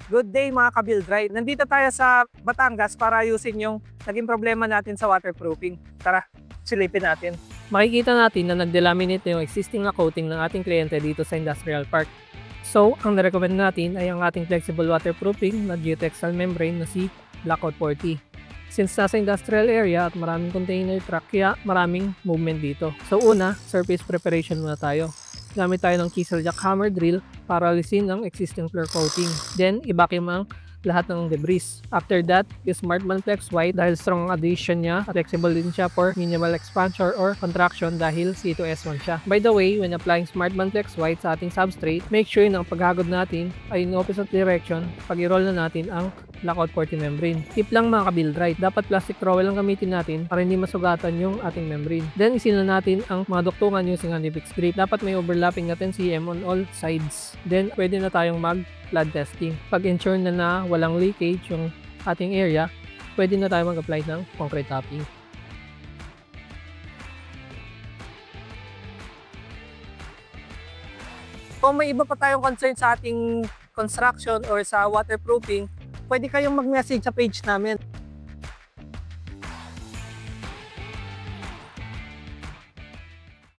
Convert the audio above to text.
Good day mga ka-Buildrite. Nandito tayo sa Batangas para ayusin yung naging problema natin sa waterproofing. Tara, silipin natin. Makikita natin na nag-delaminate yung existing na coating ng ating kliyente dito sa Industrial Park. So, ang na-recommend natin ay ang ating flexible waterproofing na geotextile membrane na si Blackout 40. Since nasa industrial area at maraming container truck, kaya maraming movement dito. So una, surface preparation muna tayo. Gamit tayo ng chisel jack hammer drill para alisin ang existing floor coating. Then, i-vacuum ang lahat ng debris. After that, use Smartman Flex White dahil strong adhesion niya at flexible din siya for minimal expansion or contraction dahil C2S1 siya. By the way, when applying Smartman Flex White sa ating substrate, make sure na ang paghagod natin ay in opposite direction pag i-roll na natin ang Blackout 40 membrane. Tip lang mga ka-Buildrite, dapat plastic trowel ang gamitin natin para hindi masugatan yung ating membrane. Then isin na natin ang mga duktungan using Handyfix grip. Dapat may overlapping na 10 cm on all sides. Then pwede na tayong mag-flood testing. Pag ensure na walang leakage yung ating area, pwede na tayo mag-apply ng concrete topping. Kung may iba pa tayong concern sa ating construction or sa waterproofing, pwede kayong mag-message sa page namin.